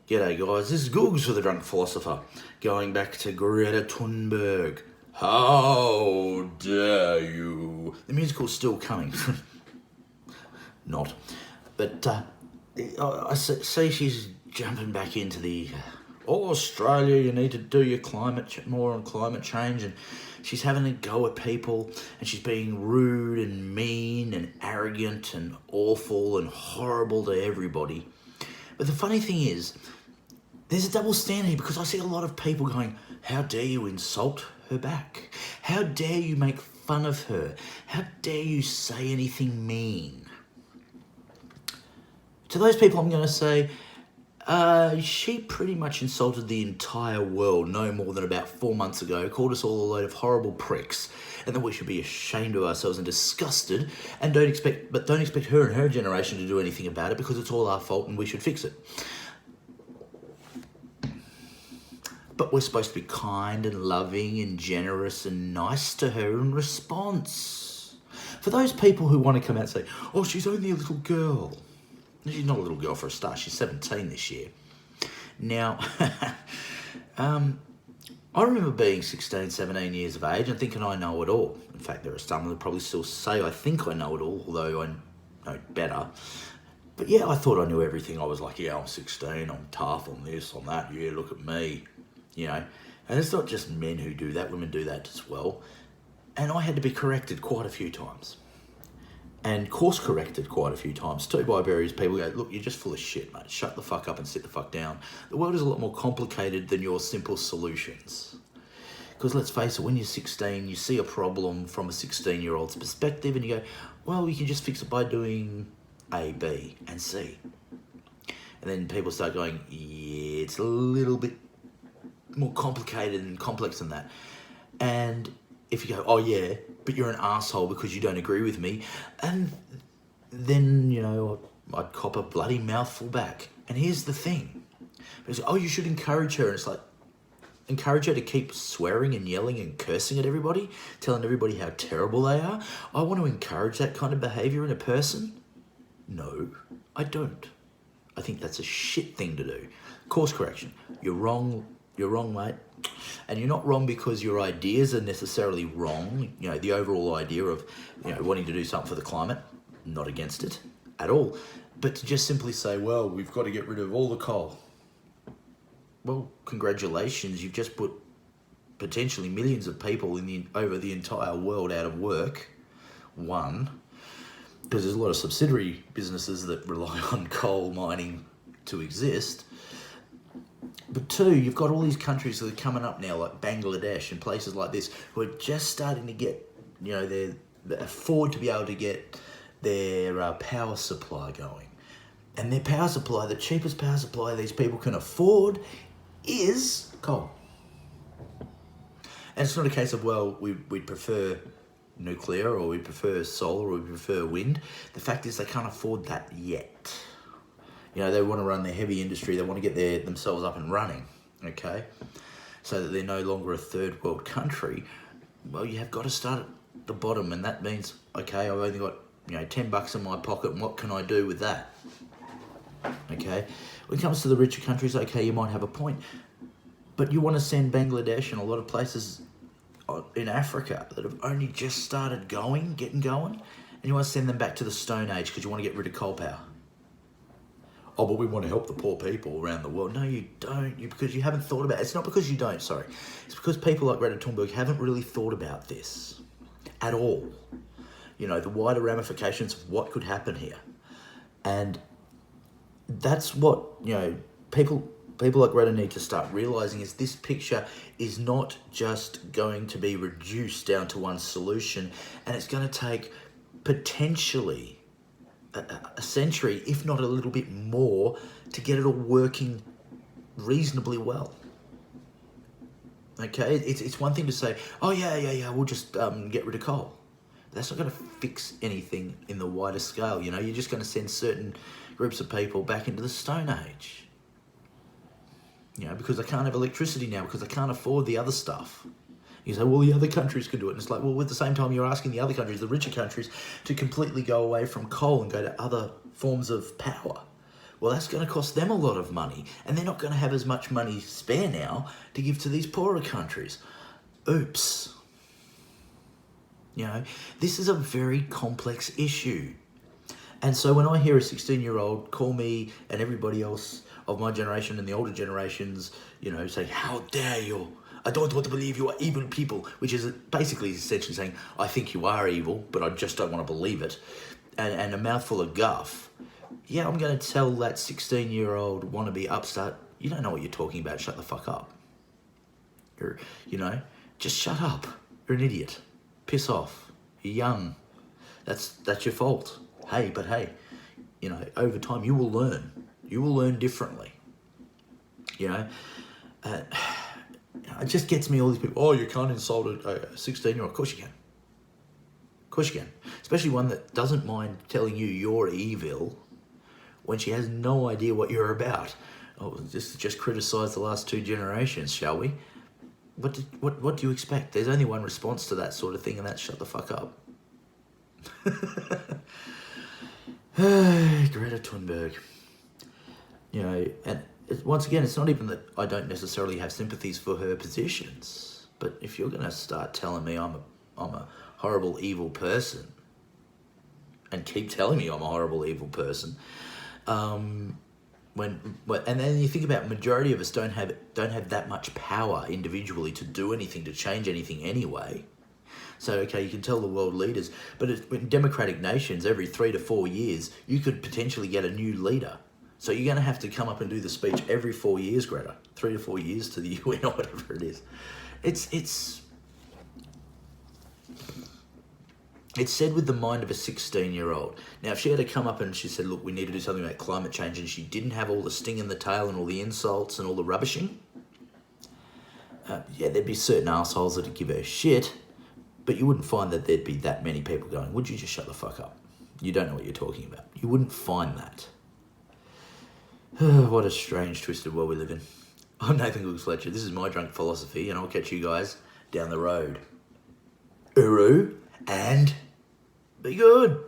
G'day guys, this is Googs for the Drunk Philosopher, going back to Greta Thunberg. How dare you? The musical's still coming. Not. But I see she's jumping back into the, Australia, you need to do your more on climate change, and she's having a go at people, and she's being rude and mean and arrogant and awful and horrible to everybody. But the funny thing is, there's a double standard here, because I see a lot of people going, how dare you insult her back? How dare you make fun of her? How dare you say anything mean? To those people, I'm going to say, she pretty much insulted the entire world no more than about 4 months ago, called us all a load of horrible pricks, and that we should be ashamed of ourselves and disgusted, and don't expect her and her generation to do anything about it, because it's all our fault and we should fix it. But we're supposed to be kind and loving and generous and nice to her in response. For those people who want to come out and say, oh, she's only a little girl. She's not a little girl for a start. She's 17 this year. Now, I remember being 16, 17 years of age and thinking I know it all. In fact, there are some that probably still say I think I know it all, although I know better. But yeah, I thought I knew everything. I was like, yeah, I'm 16, I'm tough, I'm this, I'm that. Yeah, look at me. You know, and it's not just men who do that, women do that as well. And I had to be corrected quite a few times. And course corrected quite a few times too by various people. Go, look, you're just full of shit, mate. Shut the fuck up and sit the fuck down. The world is a lot more complicated than your simple solutions. Because let's face it, when you're 16, you see a problem from a 16-year-old's perspective and you go, well, you can just fix it by doing A, B, and C. And then people start going, yeah, it's a little bit more complicated and complex than that. And if you go, oh yeah, but you're an asshole because you don't agree with me, and then, you know, I'd cop a bloody mouthful back. And here's the thing. It's, oh, you should encourage her. And it's like, encourage her to keep swearing and yelling and cursing at everybody, telling everybody how terrible they are. I want to encourage that kind of behaviour in a person? No, I don't. I think that's a shit thing to do. Course correction. You're wrong, mate. And you're not wrong because your ideas are necessarily wrong. You know, the overall idea of, you know, wanting to do something for the climate, not against it at all. But to just simply say, well, we've got to get rid of all the coal. Well, congratulations, you've just put potentially millions of people over the entire world out of work. One, because there's a lot of subsidiary businesses that rely on coal mining to exist. But two, you've got all these countries that are coming up now, like Bangladesh and places like this, who are just starting to get, you know, they afford to be able to get their power supply going. And their power supply, the cheapest power supply these people can afford is coal. And it's not a case of, well, we'd prefer nuclear or we prefer solar or we prefer wind. The fact is they can't afford that yet. You know, they want to run their heavy industry. They want to get themselves up and running, okay? So that they're no longer a third world country. Well, you have got to start at the bottom, and that means, okay, I've only got, you know, $10 in my pocket, and what can I do with that? Okay? When it comes to the richer countries, okay, you might have a point. But you want to send Bangladesh and a lot of places in Africa that have only just started getting going, and you want to send them back to the Stone Age because you want to get rid of coal power. Oh, but we want to help the poor people around the world. No, you don't. Because you haven't thought about it. It's not because you don't, sorry. It's because people like Greta Thunberg haven't really thought about this at all. You know, the wider ramifications of what could happen here. And that's what, you know, people like Greta need to start realising is this picture is not just going to be reduced down to one solution, and it's going to take potentially a century, if not a little bit more, to get it all working reasonably well. Okay, it's one thing to say, oh yeah, we'll just get rid of coal. But that's not going to fix anything in the wider scale. You know, you're just going to send certain groups of people back into the Stone Age. You know, because they can't have electricity now because they can't afford the other stuff. You say, well, the other countries can do it. And it's like, well, at the same time, you're asking the other countries, the richer countries, to completely go away from coal and go to other forms of power. Well, that's going to cost them a lot of money, and they're not going to have as much money spare now to give to these poorer countries. Oops. You know, this is a very complex issue. And so when I hear a 16-year-old call me and everybody else of my generation and the older generations, you know, say, how dare you? I don't want to believe you are evil people, which is basically essentially saying, I think you are evil, but I just don't want to believe it. And a mouthful of guff. Yeah, I'm going to tell that 16-year-old wannabe upstart, you don't know what you're talking about, shut the fuck up. You know, just shut up. You're an idiot. Piss off. You're young. That's your fault. Hey, you know, over time you will learn. You will learn differently. You know, it just gets me, all these people, oh, you can't insult a 16-year-old. Of course you can. Of course you can. Especially one that doesn't mind telling you you're evil when she has no idea what you're about. Oh, just criticise the last 2 generations, shall we? What do you expect? There's only one response to that sort of thing, and that's shut the fuck up. Greta Thunberg. You know, and once again, it's not even that I don't necessarily have sympathies for her positions, but if you're going to start telling me I'm a horrible, evil person, and keep telling me I'm a horrible, evil person, and then you think about, majority of us don't have that much power individually to do anything, to change anything anyway. So, okay, you can tell the world leaders, but in democratic nations, every 3 to 4 years, you could potentially get a new leader. So you're going to have to come up and do the speech every 4 years, Greta. 3 to 4 years to the UN or whatever it is. It's said with the mind of a 16-year-old. Now, if she had to come up and she said, look, we need to do something about climate change, and she didn't have all the sting in the tail and all the insults and all the rubbishing, yeah, there'd be certain assholes that'd give her shit, but you wouldn't find that there'd be that many people going, would you just shut the fuck up? You don't know what you're talking about. You wouldn't find that. What a strange, twisted world we live in. I'm Nathan Googs Fletcher. This is my drunk philosophy, and I'll catch you guys down the road. Uru, and be good.